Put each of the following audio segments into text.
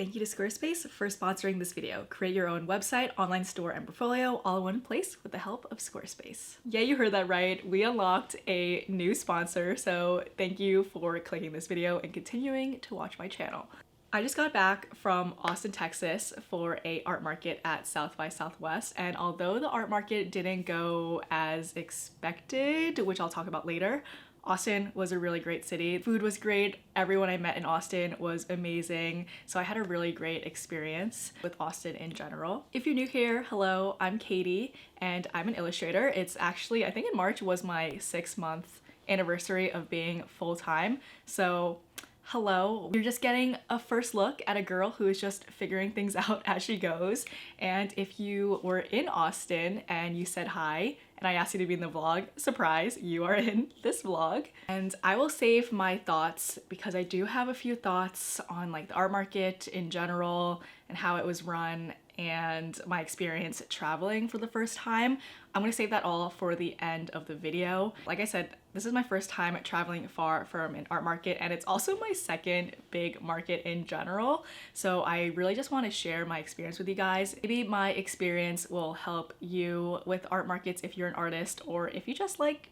Thank you to Squarespace for sponsoring this video. Create your own website, online store, and portfolio all in one place with the help of Squarespace. Yeah, you heard that right. We unlocked a new sponsor, so thank you for clicking this video and continuing to watch my channel. I just got back from Austin, Texas for a art market at South by Southwest, and although the art market didn't go as expected, which I'll talk about later, Austin was a really great city. Food was great. Everyone I met in Austin was amazing. So I had a really great experience with Austin in general. If you're new here, hello, I'm Katie and I'm an illustrator. It's actually, I think in March was my 6-month anniversary of being full-time. So hello, you're just getting a first look at a girl who is just figuring things out as she goes. And if you were in Austin and you said hi, and I asked you to be in the vlog, surprise, you are in this vlog. And I will save my thoughts because I do have a few thoughts on like the art market in general and how it was run and my experience traveling for the first time. I'm gonna save that all for the end of the video. Like I said, this is my first time traveling far from an art market, and it's also my second big market in general. So I really just want to share my experience with you guys. Maybe my experience will help you with art markets if you're an artist, or if you just like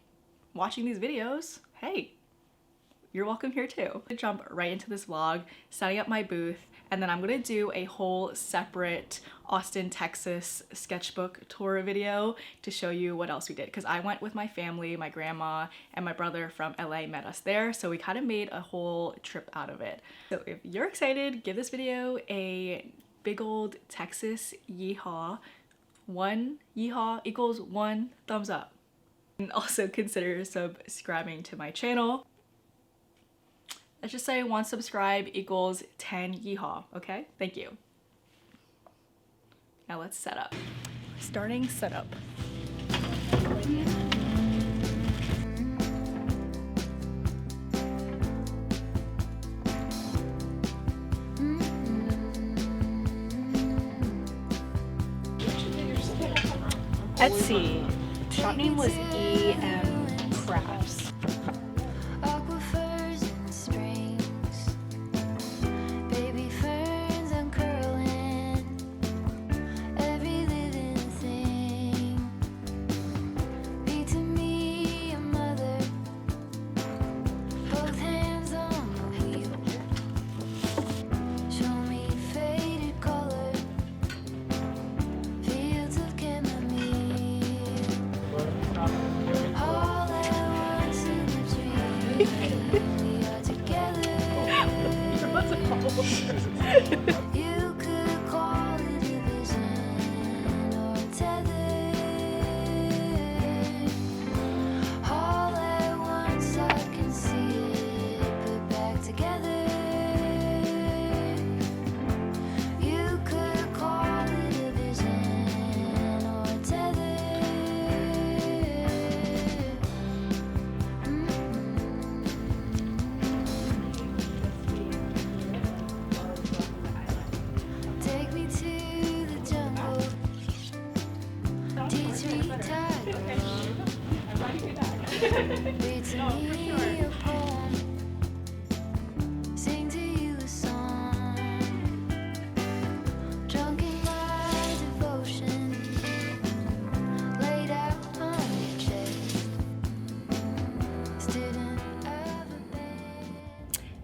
watching these videos, hey, you're welcome here too. I'm gonna jump right into this vlog, setting up my booth, and then I'm gonna do a whole separate Austin, Texas sketchbook tour video to show you what else we did. Because I went with my family, my grandma and my brother from LA met us there, so we kind of made a whole trip out of it. So if you're excited, give this video a big old Texas yeehaw. 1 yeehaw equals 1 thumbs up. And also consider subscribing to my channel. Let's just say 1 subscribe equals 10 yeehaw, okay? Thank you. Now let's set up. Starting setup. Etsy. Shop name was EM Crafts.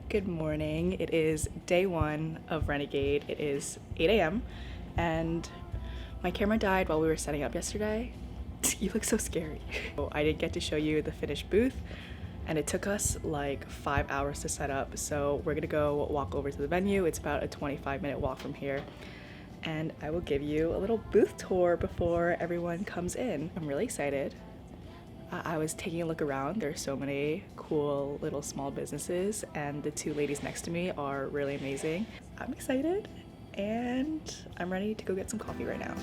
Good morning. It is day 1 of Renegade. It is 8 a.m. and my camera died while we were setting up yesterday. You look so scary. I didn't get to show you the finished booth, and it took us like 5 hours to set up, so we're gonna go walk over to the venue. It's about a 25-minute walk from here, and I will give you a little booth tour before everyone comes in. I'm really excited. I was taking a look around. There's so many cool little small businesses, and the 2 ladies next to me are really amazing. I'm excited, and I'm ready to go get some coffee right now.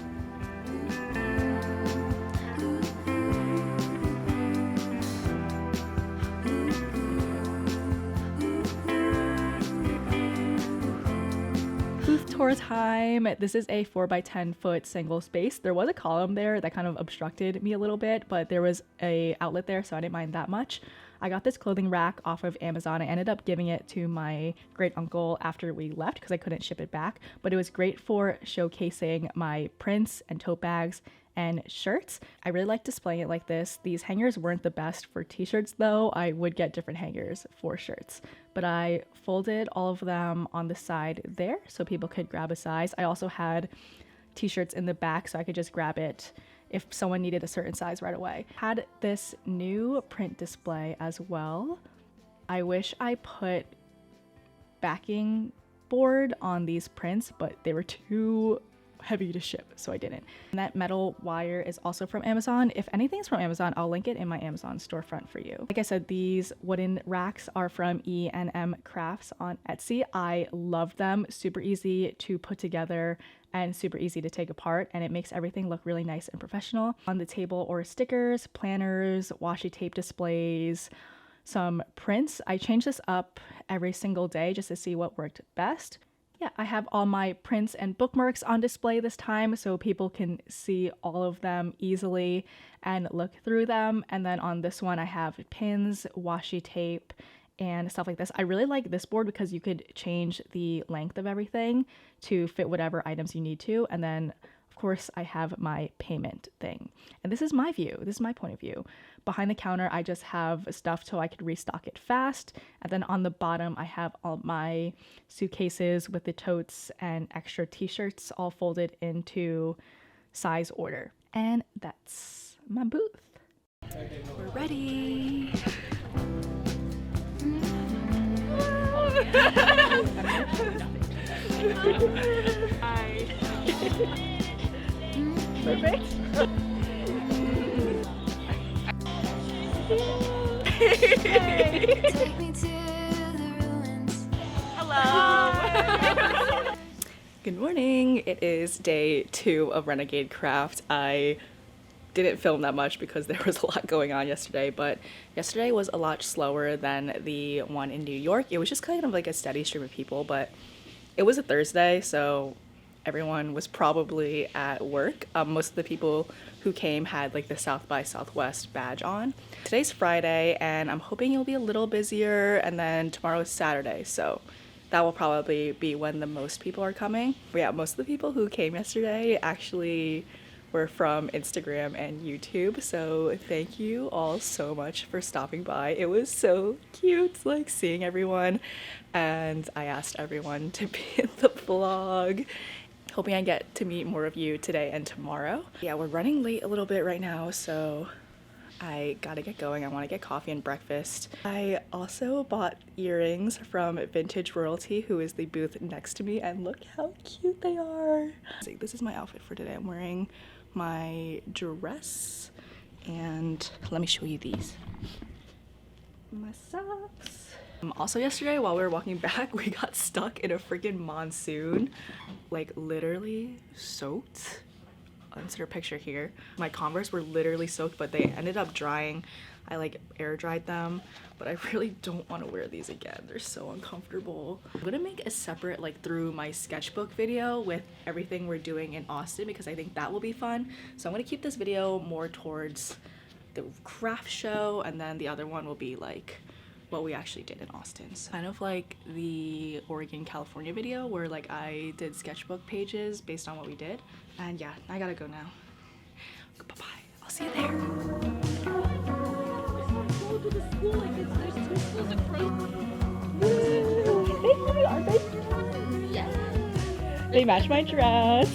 Booth tour time. This is a 4x10 foot single space. There was a column there that kind of obstructed me a little bit, but there was a outlet there, so I didn't mind that much. I got this clothing rack off of Amazon. I ended up giving it to my great uncle after we left because I couldn't ship it back, but it was great for showcasing my prints and tote bags and shirts. I really like displaying it like this. These hangers weren't the best for t-shirts though. I would get different hangers for shirts, but I folded all of them on the side there so people could grab a size. I also had t-shirts in the back so I could just grab it if someone needed a certain size right away. Had this new print display as well. I wish I put backing board on these prints, but they were too heavy to ship, so I didn't. And that metal wire is also from Amazon. If anything's from Amazon, I'll link it in my Amazon storefront for you. Like I said, these wooden racks are from E&M Crafts on Etsy. I love them. Super easy to put together and super easy to take apart, and it makes everything look really nice and professional. On the table or stickers, planners, washi tape displays, some prints. I change this up every single day just to see what worked best. Yeah, I have all my prints and bookmarks on display this time so people can see all of them easily and look through them. And then on this one I have pins, washi tape, and stuff like this. I really like this board because you could change the length of everything to fit whatever items you need to. And then of course I have my payment thing. And this is my view. This is my point of view. Behind the counter, I just have stuff so I could restock it fast. And then on the bottom, I have all my suitcases with the totes and extra t-shirts all folded into size order. And that's my booth. We're ready. Hi. Perfect. Hello. Good morning. It is day 2 of Renegade Craft. I didn't film that much because there was a lot going on yesterday, but yesterday was a lot slower than the one in New York. It was just kind of like a steady stream of people, but it was a Thursday, so everyone was probably at work. Most of the people who came had like the South by Southwest badge on. Today's Friday, and I'm hoping it'll be a little busier, and then tomorrow is Saturday, so that will probably be when the most people are coming. But yeah, most of the people who came yesterday actually were from Instagram and YouTube, so thank you all so much for stopping by. It was so cute, like seeing everyone, and I asked everyone to be in the vlog. Hoping I get to meet more of you today and tomorrow. Yeah, we're running late a little bit right now, so I gotta get going. I want to get coffee and breakfast. I also bought earrings from Vintage Royalty, who is the booth next to me, and look how cute they are. See, this is my outfit for today. I'm wearing my dress, and let me show you these. My socks. Also yesterday while we were walking back, we got stuck in a freaking monsoon, like literally soaked. I'll insert a picture here. My Converse were literally soaked, but they ended up drying. I like air dried them, but I really don't want to wear these again. They're so uncomfortable. I'm gonna make a separate like through my sketchbook video with everything we're doing in Austin because I think that will be fun. So I'm gonna keep this video more towards the craft show, and then the other one will be like what we actually did in Austin. So kind of like the Oregon, California video where like I did sketchbook pages based on what we did. And yeah, I gotta go now. Bye-bye. I'll see you there. Aren't they? Yeah. They match my dress.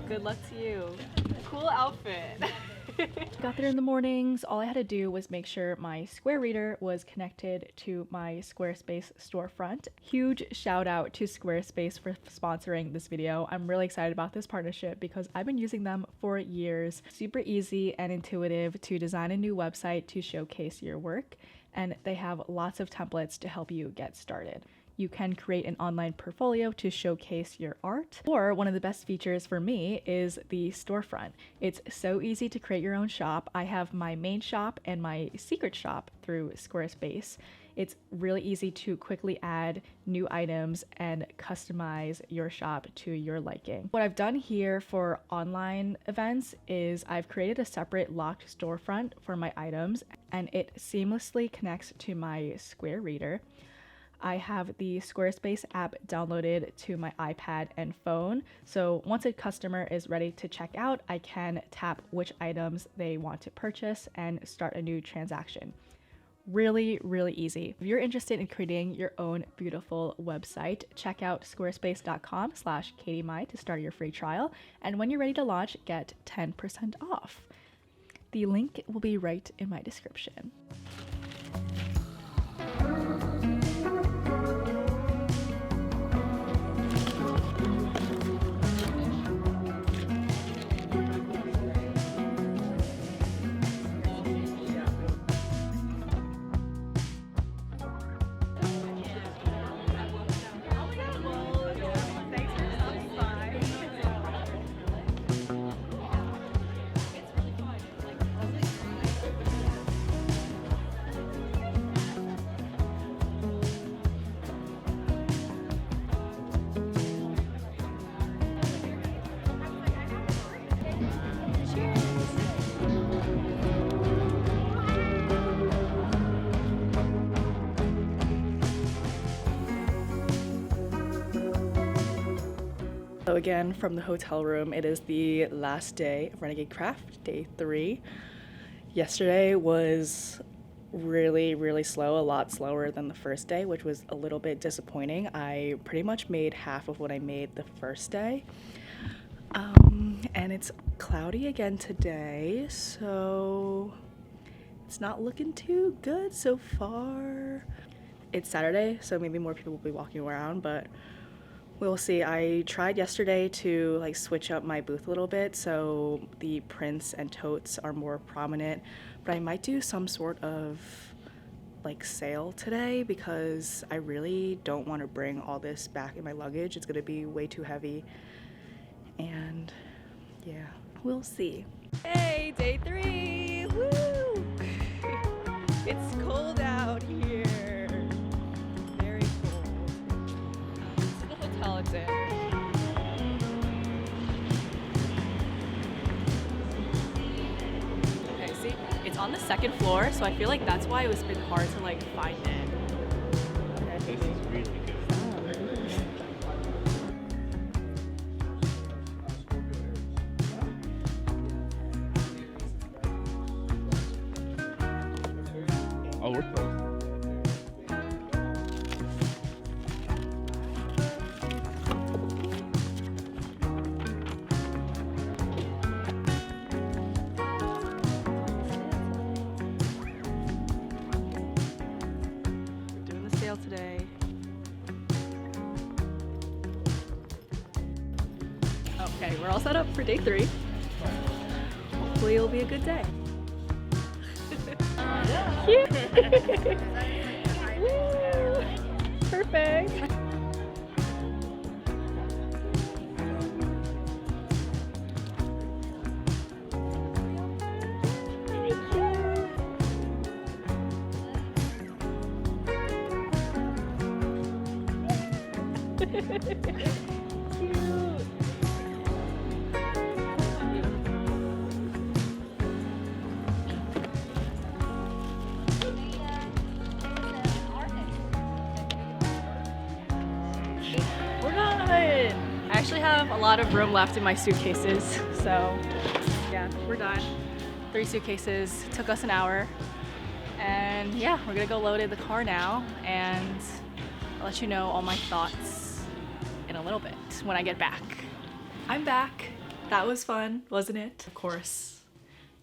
Good luck to you. Cool outfit. Got there in the mornings. All I had to do was make sure my Square Reader was connected to my Squarespace storefront. Huge shout out to Squarespace for sponsoring this video. I'm really excited about this partnership because I've been using them for years. Super easy and intuitive to design a new website to showcase your work, and they have lots of templates to help you get started. You can create an online portfolio to showcase your art. Or one of the best features for me is the storefront. It's so easy to create your own shop. I have my main shop and my secret shop through Squarespace. It's really easy to quickly add new items and customize your shop to your liking. What I've done here for online events is I've created a separate locked storefront for my items, and it seamlessly connects to my Square Reader. I have the Squarespace app downloaded to my iPad and phone, so once a customer is ready to check out, I can tap which items they want to purchase and start a new transaction. Really, really easy. If you're interested in creating your own beautiful website, check out squarespace.com/KatieMai to start your free trial, and when you're ready to launch, get 10% off. The link will be right in my description. So again, from the hotel room, it is the last day of Renegade Craft, day 3. Yesterday was really slow, a lot slower than the first day, which was a little bit disappointing. I pretty much made half of what I made the first day. And it's cloudy again today, so it's not looking too good so far. It's Saturday, so maybe more people will be walking around, but we'll see. I tried yesterday to like switch up my booth a little bit so the prints and totes are more prominent, but I might do some sort of like sale today because I really don't want to bring all this back in my luggage. It's gonna be way too heavy, and yeah, we'll see. Hey, day 3! Woo! It's cold out here. Exit. Okay, see, it's on the second floor, so I feel like that's why it's been hard to like find it. This is really good. Oh, we're close. Today. Okay, we're all set up for day 3. Hopefully it'll be a good day. Cute! Woo! Perfect! We're done! I actually have a lot of room left in my suitcases, so yeah, we're done. 3 suitcases, took us an hour, and yeah, we're gonna go load in the car now, and I'll let you know all my thoughts in a little bit when I get back. I'm back. That was fun, wasn't it? Of course.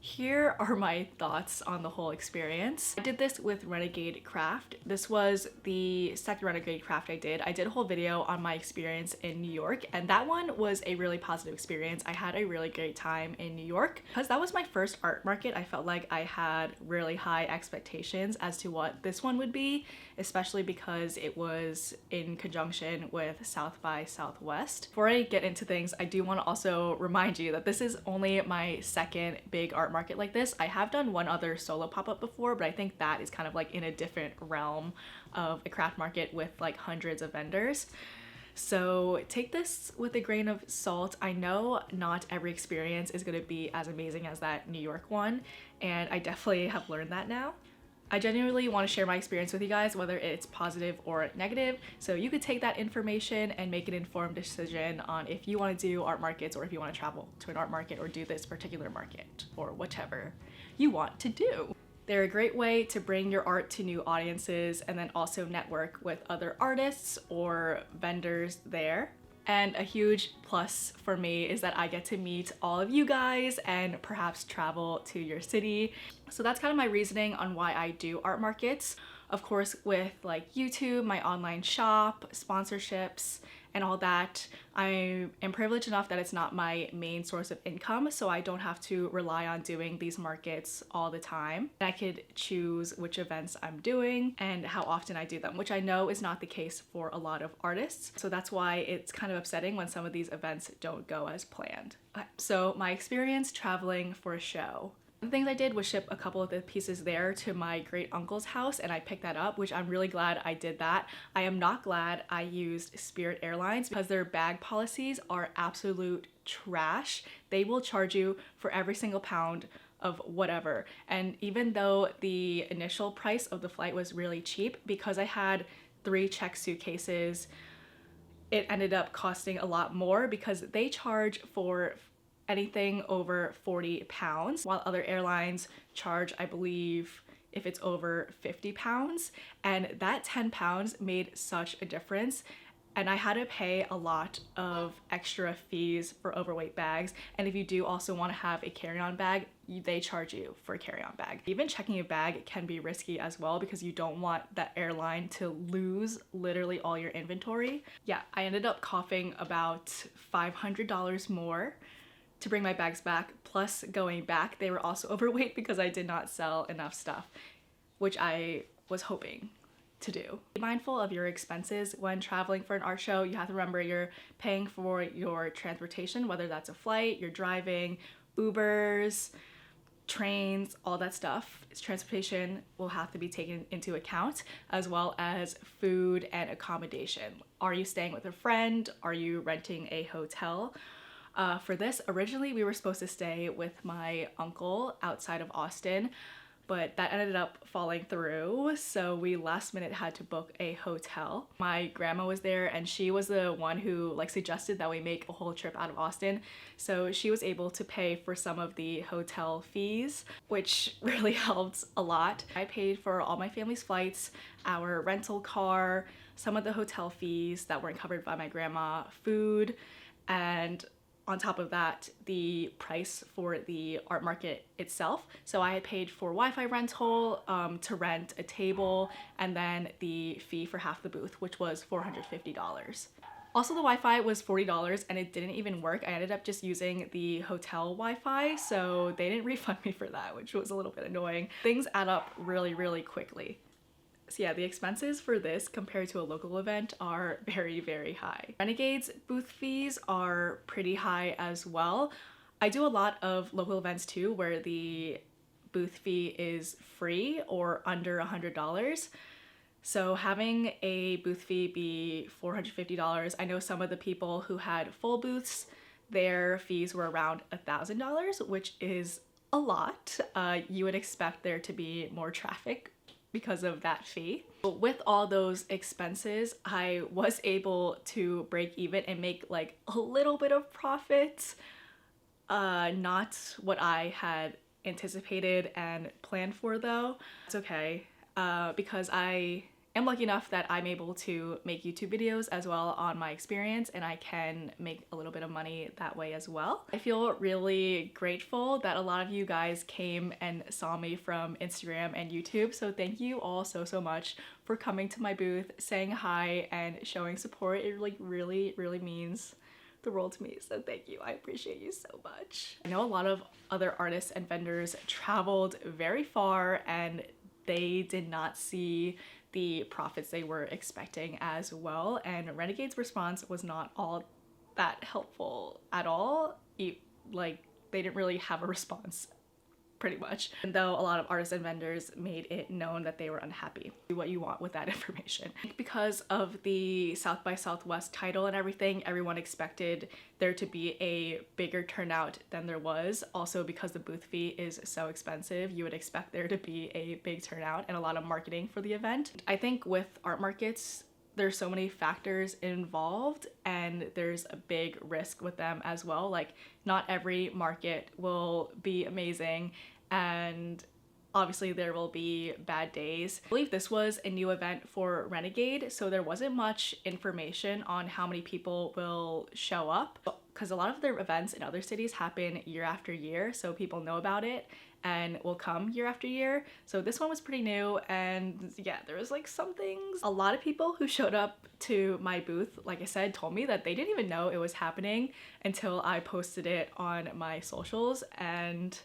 Here are my thoughts on the whole experience. I did this with Renegade Craft. This was the second Renegade Craft I did. I did a whole video on my experience in New York, and that one was a really positive experience. I had a really great time in New York. Because that was my first art market, I felt like I had really high expectations as to what this one would be, especially because it was in conjunction with South by Southwest. Before I get into things, I do want to also remind you that this is only my second big art art market like this. I have done one other solo pop-up before, but I think that is kind of like in a different realm of a craft market with like hundreds of vendors. So take this with a grain of salt. I know not every experience is going to be as amazing as that New York one, and I definitely have learned that now. I genuinely want to share my experience with you guys, whether it's positive or negative, so you could take that information and make an informed decision on if you want to do art markets or if you want to travel to an art market or do this particular market or whatever you want to do. They're a great way to bring your art to new audiences and then also network with other artists or vendors there. And a huge plus for me is that I get to meet all of you guys and perhaps travel to your city. So that's kind of my reasoning on why I do art markets. Of course, with like YouTube, my online shop, sponsorships, and all that, I am privileged enough that it's not my main source of income, so I don't have to rely on doing these markets all the time. I could choose which events I'm doing and how often I do them, which I know is not the case for a lot of artists. So that's why it's kind of upsetting when some of these events don't go as planned. So my experience traveling for a show. The things I did was ship a couple of the pieces there to my great uncle's house, and I picked that up, which I'm really glad I did that. I am not glad I used Spirit Airlines because their bag policies are absolute trash. They will charge you for every single pound of whatever. And even though the initial price of the flight was really cheap, because I had 3 check suitcases, it ended up costing a lot more because they charge for anything over 40 pounds, while other airlines charge, I believe, if it's over 50 pounds. And that 10 pounds made such a difference. And I had to pay a lot of extra fees for overweight bags. And if you do also want to have a carry-on bag, they charge you for a carry-on bag. Even checking a bag can be risky as well because you don't want that airline to lose literally all your inventory. Yeah, I ended up coughing about $500 more to bring my bags back, plus going back they were also overweight because I did not sell enough stuff, which I was hoping to do. Be mindful of your expenses when traveling for an art show. You have to remember you're paying for your transportation, whether that's a flight, you're driving, Ubers, trains, all that stuff. Transportation will have to be taken into account, as well as food and accommodation. Are you staying with a friend? Are you renting a hotel? For this, originally we were supposed to stay with my uncle outside of Austin, but that ended up falling through, so we last minute had to book a hotel. My grandma was there and she was the one who like suggested that we make a whole trip out of Austin, so she was able to pay for some of the hotel fees, which really helped a lot. I paid for all my family's flights, our rental car, some of the hotel fees that weren't covered by my grandma, food, and on top of that, the price for the art market itself. So I had paid for Wi-Fi rental, to rent a table, and then the fee for half the booth, which was $450. Also, the Wi-Fi was $40 and it didn't even work. I ended up just using the hotel Wi-Fi, so they didn't refund me for that, which was a little bit annoying. Things add up really, really quickly. So yeah, the expenses for this compared to a local event are very, very high. Renegade's booth fees are pretty high as well. I do a lot of local events too where the booth fee is free or under $100. So having a booth fee be $450, I know some of the people who had full booths, their fees were around $1,000, which is a lot. You would expect there to be more traffic because of that fee. But with all those expenses, I was able to break even and make like a little bit of profit. Not what I had anticipated and planned for though. It's okay, because I am lucky enough that I'm able to make YouTube videos as well on my experience, and I can make a little bit of money that way as well. I feel really grateful that a lot of you guys came and saw me from Instagram and YouTube, so thank you all so much for coming to my booth, saying hi, and showing support. It like really means the world to me, so thank you. I appreciate you so much. I know a lot of other artists and vendors traveled very far and they did not see the profits they were expecting as well, and Renegade's response was not all that helpful at all. Like, they didn't really have a response pretty much. And though a lot of artists and vendors made it known that they were unhappy. Do what you want with that information. Because of the South by Southwest title and everything, everyone expected there to be a bigger turnout than there was. Also because the booth fee is so expensive, you would expect there to be a big turnout and a lot of marketing for the event. I think with art markets, there's so many factors involved and there's a big risk with them as well. Like not every market will be amazing and obviously there will be bad days. I believe this was a new event for Renegade, so there wasn't much information on how many people will show up because a lot of their events in other cities happen year after year, so people know about it and will come year after year. So this one was pretty new and yeah, there was like some things. A lot of people who showed up to my booth, like I said, told me that they didn't even know it was happening until I posted it on my socials. And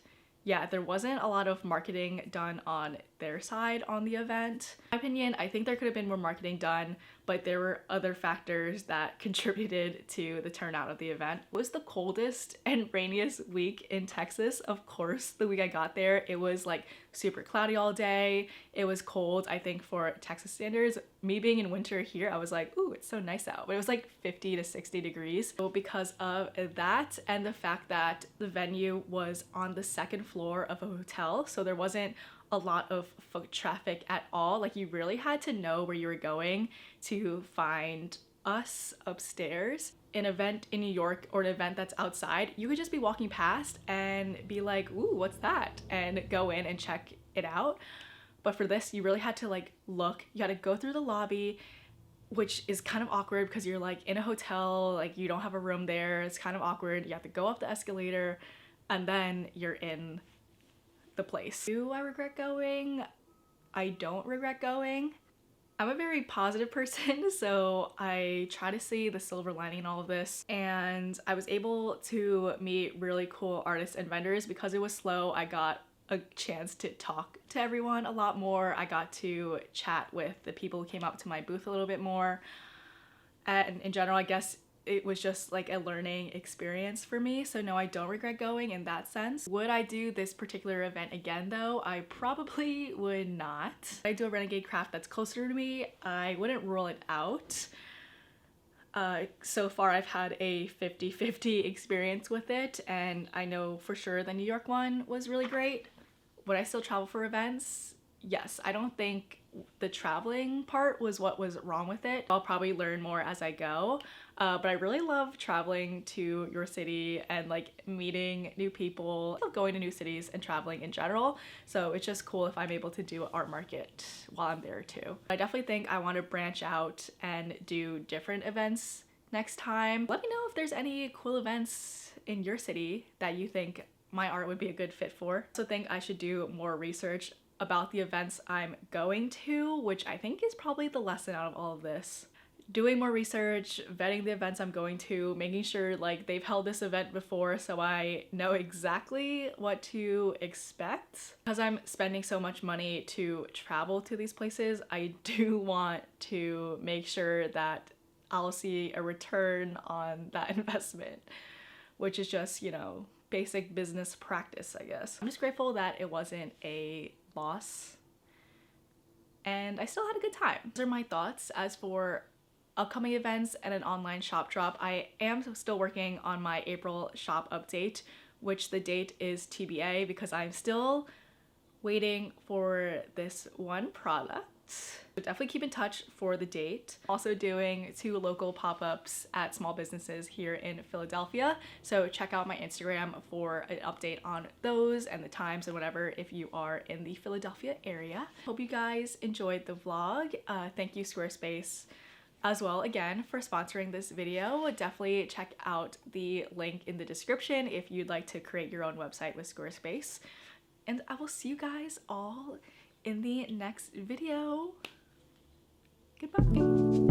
yeah, there wasn't a lot of marketing done on their side on the event. In my opinion, I think there could have been more marketing done, but there were other factors that contributed to the turnout of the event. It was the coldest and rainiest week in Texas. Of course, the week I got there, it was like super cloudy all day. It was cold, I think for Texas standards. Me being in winter here, I was like, ooh, it's so nice out. But it was like 50 to 60 degrees. So because of that and the fact that the venue was on the second floor of a hotel, so there wasn't a lot of foot traffic at all. Like you really had to know where you were going to find us upstairs. An event in New York or an event that's outside, you could just be walking past and be like, ooh, what's that? And go in and check it out. But for this, you really had to like look, you had to go through the lobby, which is kind of awkward because you're like in a hotel, like you don't have a room there. It's kind of awkward. You have to go up the escalator and then you're in the place. Do I regret going? I don't regret going. I'm a very positive person, so I try to see the silver lining in all of this. And I was able to meet really cool artists and vendors. Because it was slow, I got a chance to talk to everyone a lot more. I got to chat with the people who came up to my booth a little bit more. And in general, I guess it was just like a learning experience for me. So no, I don't regret going in that sense. Would I do this particular event again though? I probably would not. If I do a Renegade Craft that's closer to me, I wouldn't rule it out. So far I've had a 50-50 experience with it, and I know for sure the New York one was really great. Would I still travel for events? Yes. I don't think the traveling part was what was wrong with it. I'll probably learn more as I go. But I really love traveling to your city and like meeting new people. I love going to new cities and traveling in general. So it's just cool if I'm able to do an art market while I'm there too. I definitely think I want to branch out and do different events next time. Let me know if there's any cool events in your city that you think my art would be a good fit for. I also think I should do more research about the events I'm going to, which I think is probably the lesson out of all of this. Doing more research, vetting the events I'm going to, making sure like they've held this event before so I know exactly what to expect. Because I'm spending so much money to travel to these places, I do want to make sure that I'll see a return on that investment, which is just, you know, basic business practice, I guess. I'm just grateful that it wasn't a loss and I still had a good time. Those are my thoughts. As for upcoming events and an online shop drop, I am still working on my April shop update, which the date is TBA because I'm still waiting for this one product. So definitely keep in touch for the date. Also doing 2 local pop-ups at small businesses here in Philadelphia. So check out my Instagram for an update on those and the times and whatever if you are in the Philadelphia area. Hope you guys enjoyed the vlog. Thank you Squarespace as well again for sponsoring this video. Definitely check out the link in the description if you'd like to create your own website with Squarespace. And I will see you guys all in the next video. Goodbye.